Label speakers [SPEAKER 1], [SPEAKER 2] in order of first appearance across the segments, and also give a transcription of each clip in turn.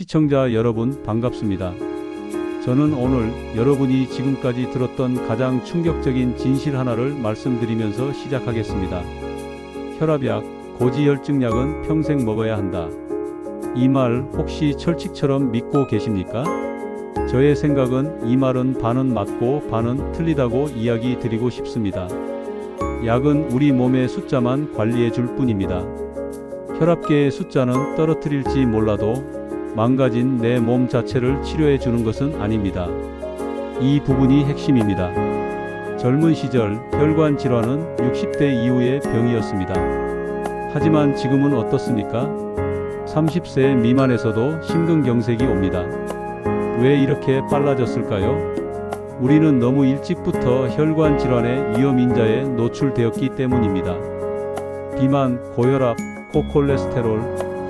[SPEAKER 1] 시청자 여러분 반갑습니다. 저는 오늘 여러분이 지금까지 들었던 가장 충격적인 진실 하나를 말씀드리면서 시작하겠습니다. 혈압약, 고지혈증약은 평생 먹어야 한다. 이 말 혹시 철칙처럼 믿고 계십니까? 저의 생각은 이 말은 반은 맞고 반은 틀리다고 이야기 드리고 싶습니다. 약은 우리 몸의 숫자만 관리해 줄 뿐입니다. 혈압계의 숫자는 떨어뜨릴지 몰라도 망가진 내 몸 자체를 치료해 주는 것은 아닙니다. 이 부분이 핵심입니다. 젊은 시절 혈관 질환은 60대 이후의 병이었습니다. 하지만 지금은 어떻습니까? 30세 미만에서도 심근경색이 옵니다. 왜 이렇게 빨라졌을까요? 우리는 너무 일찍부터 혈관 질환의 위험인자에 노출되었기 때문입니다. 비만, 고혈압, 고콜레스테롤,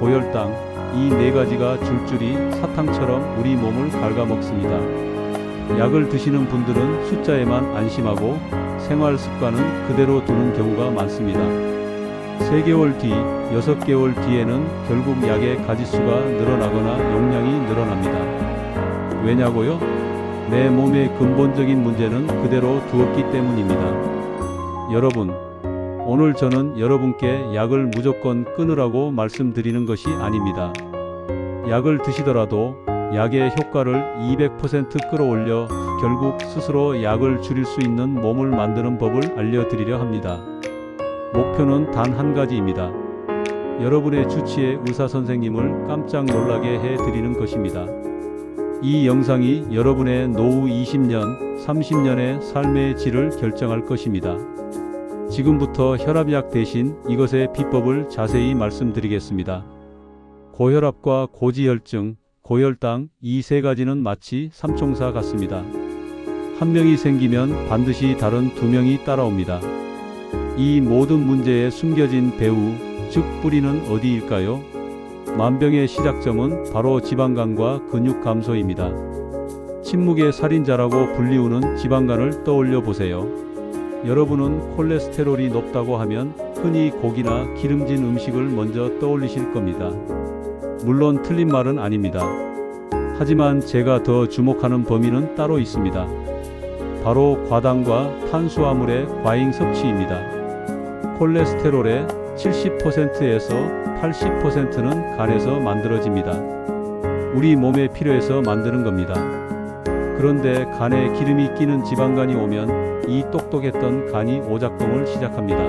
[SPEAKER 1] 고혈당, 이 네 가지가 줄줄이 사탕처럼 우리 몸을 갉아먹습니다. 약을 드시는 분들은 숫자에만 안심하고 생활 습관은 그대로 두는 경우가 많습니다. 3개월 뒤, 6개월 뒤에는 결국 약의 가짓수가 늘어나거나 용량이 늘어납니다. 왜냐고요? 내 몸의 근본적인 문제는 그대로 두었기 때문입니다. 여러분, 오늘 저는 여러분께 약을 무조건 끊으라고 말씀드리는 것이 아닙니다. 약을 드시더라도 약의 효과를 200% 끌어올려 결국 스스로 약을 줄일 수 있는 몸을 만드는 법을 알려드리려 합니다. 목표는 단 한 가지입니다. 여러분의 주치의 의사선생님을 깜짝 놀라게 해드리는 것입니다. 이 영상이 여러분의 노후 20년, 30년의 삶의 질을 결정할 것입니다. 지금부터 혈압약 대신 이것의 비법을 자세히 말씀드리겠습니다. 고혈압과 고지혈증, 고혈당, 이 세 가지는 마치 삼총사 같습니다. 한 명이 생기면 반드시 다른 두 명이 따라옵니다. 이 모든 문제에 숨겨진 배후, 즉 뿌리는 어디일까요? 만병의 시작점은 바로 지방간과 근육 감소입니다. 침묵의 살인자라고 불리우는 지방간을 떠올려 보세요. 여러분은 콜레스테롤이 높다고 하면 흔히 고기나 기름진 음식을 먼저 떠올리실 겁니다. 물론 틀린 말은 아닙니다. 하지만 제가 더 주목하는 범위는 따로 있습니다. 바로 과당과 탄수화물의 과잉 섭취입니다. 콜레스테롤의 70%에서 80%는 간에서 만들어집니다. 우리 몸에 필요해서 만드는 겁니다. 그런데 간에 기름이 끼는 지방간이 오면 이 똑똑했던 간이 오작동을 시작합니다.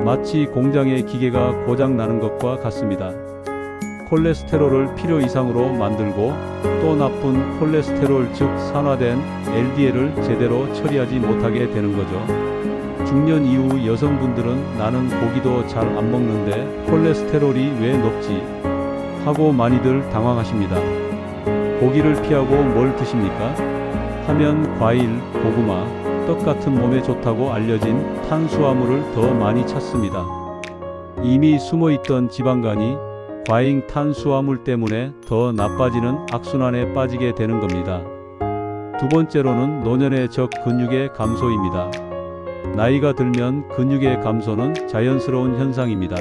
[SPEAKER 1] 마치 공장의 기계가 고장 나는 것과 같습니다. 콜레스테롤을 필요 이상으로 만들고 또 나쁜 콜레스테롤 즉 산화된 LDL을 제대로 처리하지 못하게 되는 거죠. 중년 이후 여성분들은 나는 고기도 잘 안 먹는데 콜레스테롤이 왜 높지? 하고 많이들 당황하십니다. 고기를 피하고 뭘 드십니까? 하면 과일, 고구마, 떡 같은 몸에 좋다고 알려진 탄수화물을 더 많이 찾습니다. 이미 숨어있던 지방간이 과잉 탄수화물 때문에 더 나빠지는 악순환에 빠지게 되는 겁니다. 두 번째로는 노년의 적 근육의 감소입니다. 나이가 들면 근육의 감소는 자연스러운 현상입니다.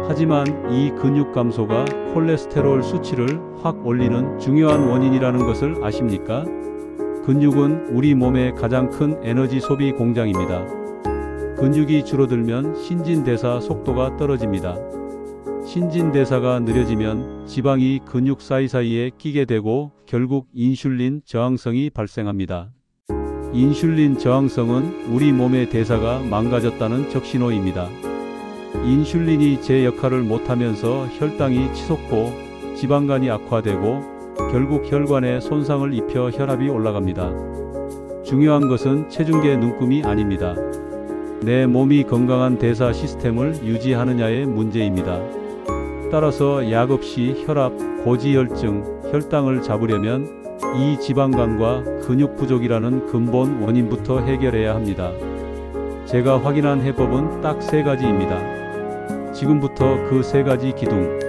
[SPEAKER 1] 하지만 이 근육 감소가 콜레스테롤 수치를 확 올리는 중요한 원인이라는 것을 아십니까? 근육은 우리 몸의 가장 큰 에너지 소비 공장입니다. 근육이 줄어들면 신진대사 속도가 떨어집니다. 신진대사가 느려지면 지방이 근육 사이사이에 끼게 되고 결국 인슐린 저항성이 발생합니다. 인슐린 저항성은 우리 몸의 대사가 망가졌다는 적신호입니다. 인슐린이 제 역할을 못하면서 혈당이 치솟고 지방간이 악화되고 결국 혈관에 손상을 입혀 혈압이 올라갑니다. 중요한 것은 체중계 눈금이 아닙니다. 내 몸이 건강한 대사 시스템을 유지하느냐의 문제입니다. 따라서 약 없이 혈압, 고지혈증, 혈당을 잡으려면 이 지방간과 근육 부족이라는 근본 원인부터 해결해야 합니다. 제가 확인한 해법은 딱 3가지입니다. 지금부터 그 3가지 기둥,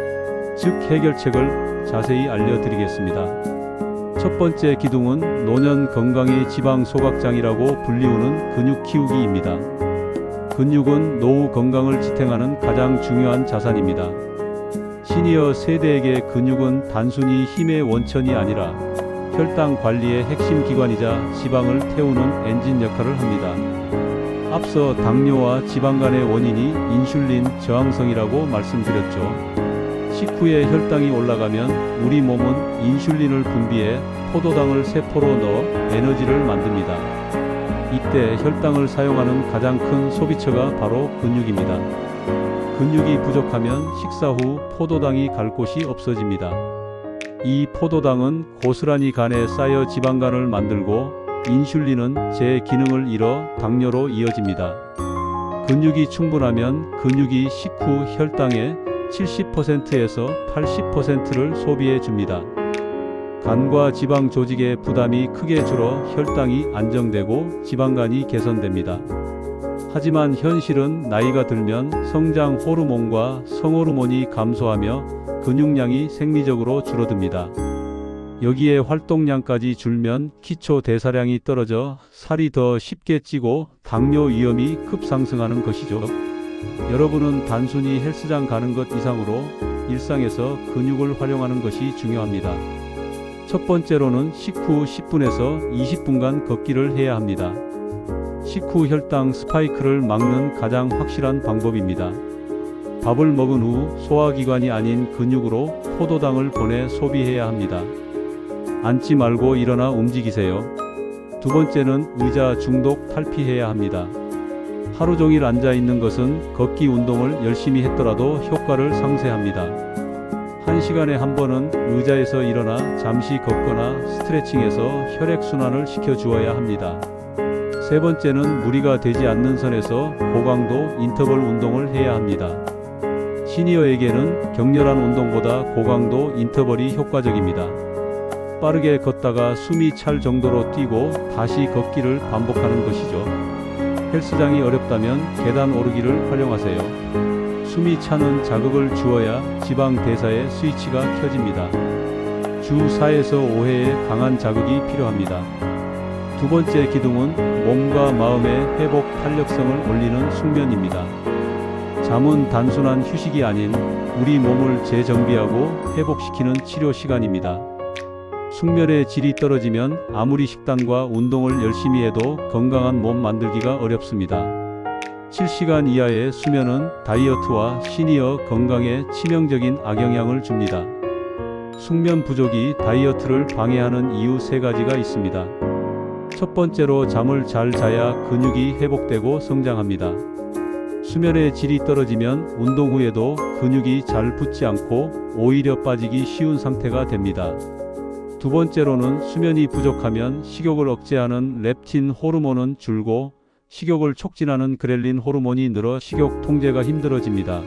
[SPEAKER 1] 즉 해결책을 자세히 알려드리겠습니다. 첫 번째 기둥은 노년 건강의 지방 소각장이라고 불리우는 근육 키우기입니다. 근육은 노후 건강을 지탱하는 가장 중요한 자산입니다. 시니어 세대에게 근육은 단순히 힘의 원천이 아니라 혈당 관리의 핵심 기관이자 지방을 태우는 엔진 역할을 합니다. 앞서 당뇨와 지방 간의 원인이 인슐린 저항성이라고 말씀드렸죠. 식후에 혈당이 올라가면 우리 몸은 인슐린을 분비해 포도당을 세포로 넣어 에너지를 만듭니다. 이때 혈당을 사용하는 가장 큰 소비처가 바로 근육입니다. 근육이 부족하면 식사 후 포도당이 갈 곳이 없어집니다. 이 포도당은 고스란히 간에 쌓여 지방간을 만들고 인슐린은 제 기능을 잃어 당뇨로 이어집니다. 근육이 충분하면 근육이 식후 혈당의 70%에서 80%를 소비해 줍니다. 간과 지방 조직의 부담이 크게 줄어 혈당이 안정되고 지방간이 개선됩니다. 하지만 현실은 나이가 들면 성장 호르몬과 성호르몬이 감소하며 근육량이 생리적으로 줄어듭니다. 여기에 활동량까지 줄면 기초 대사량이 떨어져 살이 더 쉽게 찌고 당뇨 위험이 급상승하는 것이죠. 여러분은 단순히 헬스장 가는 것 이상으로 일상에서 근육을 활용하는 것이 중요합니다. 첫 번째로는 식후 10분에서 20분간 걷기를 해야 합니다. 식후 혈당 스파이크를 막는 가장 확실한 방법입니다. 밥을 먹은 후 소화기관이 아닌 근육으로 포도당을 보내 소비해야 합니다. 앉지 말고 일어나 움직이세요. 두 번째는 의자 중독 탈피해야 합니다. 하루 종일 앉아 있는 것은 걷기 운동을 열심히 했더라도 효과를 상쇄합니다. 1시간에 한 번은 의자에서 일어나 잠시 걷거나 스트레칭해서 혈액순환을 시켜주어야 합니다. 세 번째는 무리가 되지 않는 선에서 고강도 인터벌 운동을 해야 합니다. 시니어에게는 격렬한 운동보다 고강도 인터벌이 효과적입니다. 빠르게 걷다가 숨이 찰 정도로 뛰고 다시 걷기를 반복하는 것이죠. 헬스장이 어렵다면 계단 오르기를 활용하세요. 숨이 차는 자극을 주어야 지방 대사의 스위치가 켜집니다. 주 4에서 5회의 강한 자극이 필요합니다. 두 번째 기둥은 몸과 마음의 회복 탄력성을 올리는 숙면입니다. 잠은 단순한 휴식이 아닌 우리 몸을 재정비하고 회복시키는 치료 시간입니다. 숙면의 질이 떨어지면 아무리 식단과 운동을 열심히 해도 건강한 몸 만들기가 어렵습니다. 7시간 이하의 수면은 다이어트와 시니어 건강에 치명적인 악영향을 줍니다. 숙면 부족이 다이어트를 방해하는 이유 3가지가 있습니다. 첫 번째로 잠을 잘 자야 근육이 회복되고 성장합니다. 수면의 질이 떨어지면 운동 후에도 근육이 잘 붙지 않고 오히려 빠지기 쉬운 상태가 됩니다. 두 번째로는 수면이 부족하면 식욕을 억제하는 렙틴 호르몬은 줄고 식욕을 촉진하는 그렐린 호르몬이 늘어 식욕 통제가 힘들어집니다.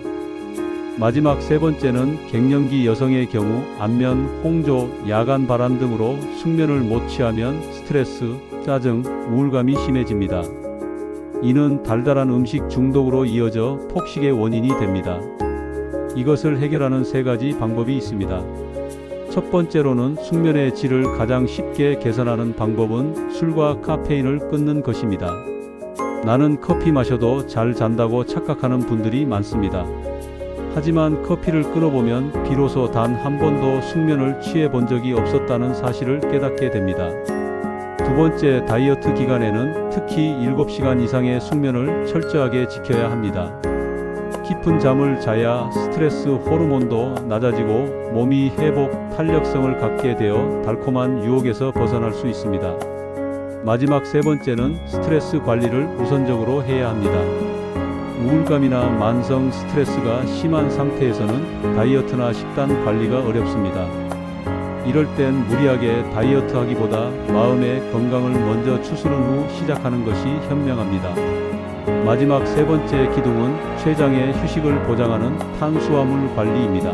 [SPEAKER 1] 마지막 세 번째는 갱년기 여성의 경우 안면, 홍조, 야간 발한 등으로 숙면을 못 취하면 스트레스, 짜증, 우울감이 심해집니다. 이는 달달한 음식 중독으로 이어져 폭식의 원인이 됩니다. 이것을 해결하는 3가지 방법이 있습니다. 첫 번째로는 숙면의 질을 가장 쉽게 개선하는 방법은 술과 카페인을 끊는 것입니다. 나는 커피 마셔도 잘 잔다고 착각하는 분들이 많습니다. 하지만 커피를 끊어보면 비로소 단 한 번도 숙면을 취해 본 적이 없었다는 사실을 깨닫게 됩니다. 두 번째, 다이어트 기간에는 특히 7시간 이상의 숙면을 철저하게 지켜야 합니다. 깊은 잠을 자야 스트레스 호르몬도 낮아지고 몸이 회복, 탄력성을 갖게 되어 달콤한 유혹에서 벗어날 수 있습니다. 마지막 3번째는 스트레스 관리를 우선적으로 해야 합니다. 우울감이나 만성 스트레스가 심한 상태에서는 다이어트나 식단 관리가 어렵습니다. 이럴 땐 무리하게 다이어트 하기보다 마음의 건강을 먼저 추스른 후 시작하는 것이 현명합니다. 마지막 3번째 기둥은 췌장의 휴식을 보장하는 탄수화물 관리입니다.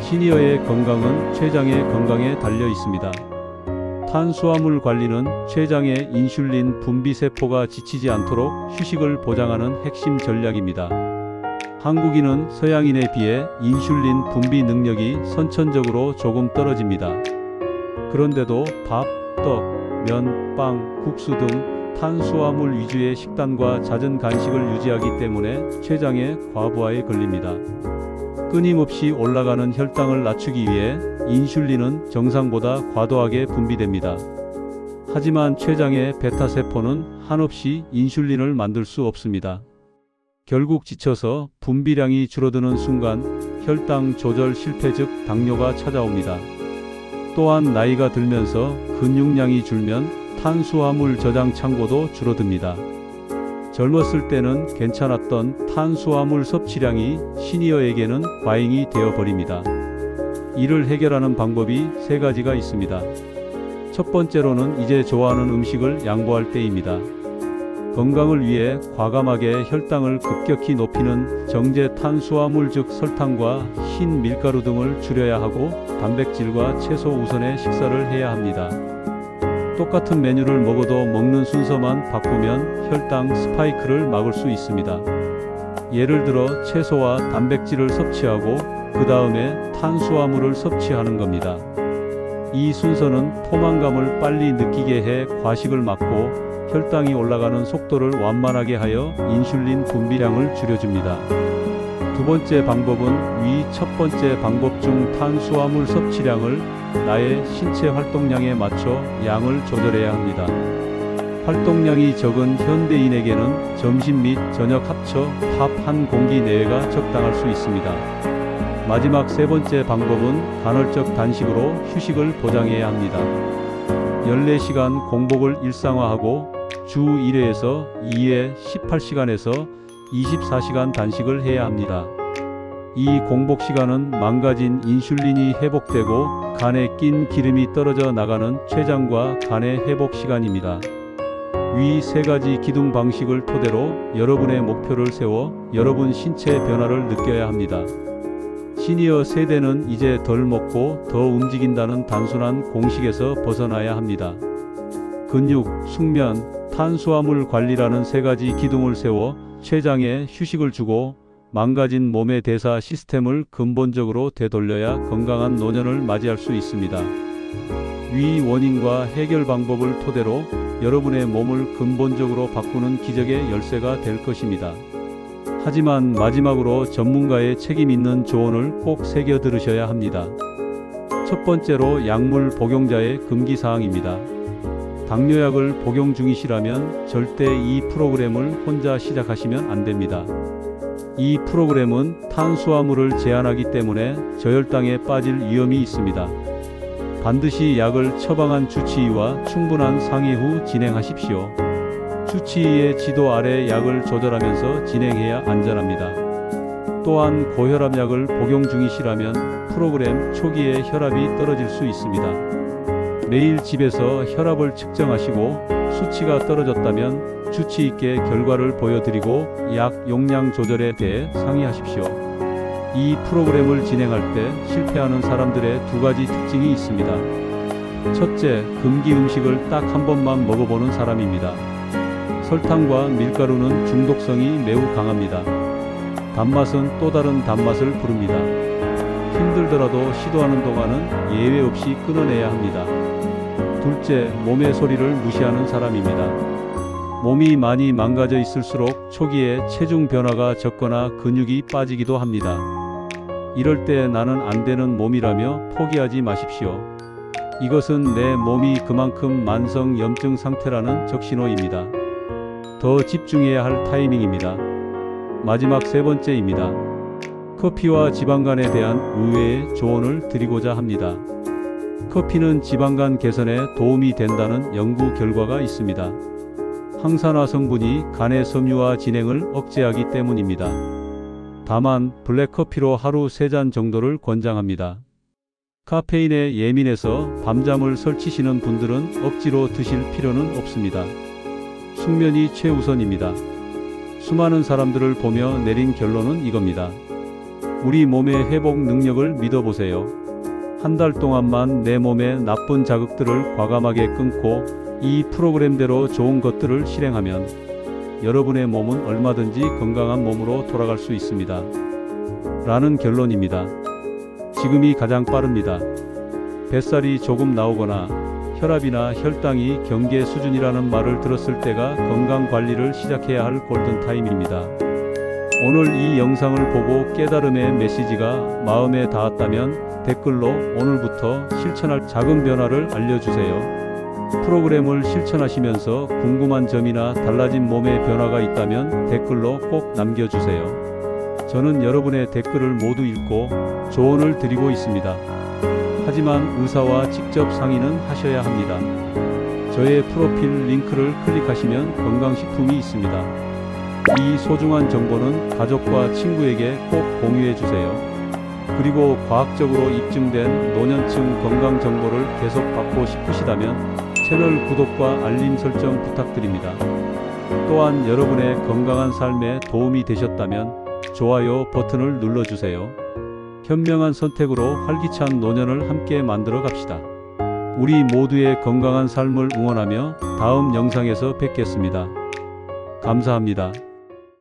[SPEAKER 1] 시니어의 건강은 췌장의 건강에 달려 있습니다. 탄수화물 관리는 췌장의 인슐린 분비 세포가 지치지 않도록 휴식을 보장하는 핵심 전략입니다. 한국인은 서양인에 비해 인슐린 분비 능력이 선천적으로 조금 떨어집니다. 그런데도 밥, 떡, 면, 빵, 국수 등 탄수화물 위주의 식단과 잦은 간식을 유지하기 때문에 췌장의 과부하에 걸립니다. 끊임없이 올라가는 혈당을 낮추기 위해 인슐린은 정상보다 과도하게 분비됩니다. 하지만 췌장의 베타세포는 한없이 인슐린을 만들 수 없습니다. 결국 지쳐서 분비량이 줄어드는 순간 혈당 조절 실패, 즉 당뇨가 찾아옵니다. 또한 나이가 들면서 근육량이 줄면 탄수화물 저장 창고도 줄어듭니다. 젊었을 때는 괜찮았던 탄수화물 섭취량이 시니어에게는 과잉이 되어버립니다. 이를 해결하는 방법이 세 가지가 있습니다. 첫 번째로는 이제 좋아하는 음식을 양보할 때입니다. 건강을 위해 과감하게 혈당을 급격히 높이는 정제 탄수화물, 즉 설탕과 흰 밀가루 등을 줄여야 하고 단백질과 채소 우선의 식사를 해야 합니다. 똑같은 메뉴를 먹어도 먹는 순서만 바꾸면 혈당 스파이크를 막을 수 있습니다. 예를 들어 채소와 단백질을 섭취하고 그 다음에 탄수화물을 섭취하는 겁니다. 이 순서는 포만감을 빨리 느끼게 해 과식을 막고 혈당이 올라가는 속도를 완만하게 하여 인슐린 분비량을 줄여줍니다. 두 번째 방법은 위 첫 번째 방법 중 탄수화물 섭취량을 나의 신체 활동량에 맞춰 양을 조절해야 합니다. 활동량이 적은 현대인에게는 점심 및 저녁 합쳐 밥 한 공기 내외가 적당할 수 있습니다. 마지막 세 번째 방법은 간헐적 단식으로 휴식을 보장해야 합니다. 14시간 공복을 일상화하고 주 1회에서 2회 18시간에서 24시간 단식을 해야 합니다. 이 공복 시간은 망가진 인슐린이 회복되고 간에 낀 기름이 떨어져 나가는 췌장과 간의 회복 시간입니다. 위 세 가지 기둥 방식을 토대로 여러분의 목표를 세워 여러분 신체 변화를 느껴야 합니다. 시니어 세대는 이제 덜 먹고 더 움직인다는 단순한 공식에서 벗어나야 합니다. 근육, 숙면, 탄수화물 관리라는 세 가지 기둥을 세워 췌장에 휴식을 주고 망가진 몸의 대사 시스템을 근본적으로 되돌려야 건강한 노년을 맞이할 수 있습니다. 위 원인과 해결 방법을 토대로 여러분의 몸을 근본적으로 바꾸는 기적의 열쇠가 될 것입니다. 하지만 마지막으로 전문가의 책임 있는 조언을 꼭 새겨 들으셔야 합니다. 첫 번째로 약물 복용자의 금기사항입니다. 당뇨약을 복용 중이시라면 절대 이 프로그램을 혼자 시작하시면 안 됩니다. 이 프로그램은 탄수화물을 제한하기 때문에 저혈당에 빠질 위험이 있습니다. 반드시 약을 처방한 주치의와 충분한 상의 후 진행하십시오. 주치의의 지도 아래 약을 조절하면서 진행해야 안전합니다. 또한 고혈압 약을 복용 중이시라면 프로그램 초기에 혈압이 떨어질 수 있습니다. 매일 집에서 혈압을 측정하시고 수치가 떨어졌다면 주치의께 결과를 보여드리고 약 용량 조절에 대해 상의하십시오. 이 프로그램을 진행할 때 실패하는 사람들의 두 가지 특징이 있습니다. 첫째, 금기 음식을 딱 한 번만 먹어보는 사람입니다. 설탕과 밀가루는 중독성이 매우 강합니다. 단맛은 또 다른 단맛을 부릅니다. 힘들더라도 시도하는 동안은 예외 없이 끊어내야 합니다. 둘째, 몸의 소리를 무시하는 사람입니다. 몸이 많이 망가져 있을수록 초기에 체중 변화가 적거나 근육이 빠지기도 합니다. 이럴 때 나는 안 되는 몸이라며 포기하지 마십시오. 이것은 내 몸이 그만큼 만성 염증 상태라는 적신호입니다. 더 집중해야 할 타이밍입니다. 마지막 세 번째입니다. 커피와 지방간에 대한 의외의 조언을 드리고자 합니다. 커피는 지방간 개선에 도움이 된다는 연구 결과가 있습니다. 항산화 성분이 간의 섬유화 진행을 억제하기 때문입니다. 다만 블랙커피로 하루 3잔 정도를 권장합니다. 카페인에 예민해서 밤잠을 설치시는 분들은 억지로 드실 필요는 없습니다. 숙면이 최우선입니다. 수많은 사람들을 보며 내린 결론은 이겁니다. 우리 몸의 회복 능력을 믿어보세요. 한 달 동안만 내 몸의 나쁜 자극들을 과감하게 끊고 이 프로그램대로 좋은 것들을 실행하면 여러분의 몸은 얼마든지 건강한 몸으로 돌아갈 수 있습니다. 라는 결론입니다. 지금이 가장 빠릅니다. 뱃살이 조금 나오거나 혈압이나 혈당이 경계 수준이라는 말을 들었을 때가 건강관리를 시작해야 할 골든타임입니다. 오늘 이 영상을 보고 깨달음의 메시지가 마음에 닿았다면 댓글로 오늘부터 실천할 작은 변화를 알려주세요. 프로그램을 실천하시면서 궁금한 점이나 달라진 몸의 변화가 있다면 댓글로 꼭 남겨주세요. 저는 여러분의 댓글을 모두 읽고 조언을 드리고 있습니다. 하지만 의사와 직접 상의는 하셔야 합니다. 저의 프로필 링크를 클릭하시면 건강식품이 있습니다. 이 소중한 정보는 가족과 친구에게 꼭 공유해 주세요. 그리고 과학적으로 입증된 노년층 건강 정보를 계속 받고 싶으시다면 채널 구독과 알림 설정 부탁드립니다. 또한 여러분의 건강한 삶에 도움이 되셨다면 좋아요 버튼을 눌러주세요. 현명한 선택으로 활기찬 노년을 함께 만들어 갑시다. 우리 모두의 건강한 삶을 응원하며 다음 영상에서 뵙겠습니다. 감사합니다.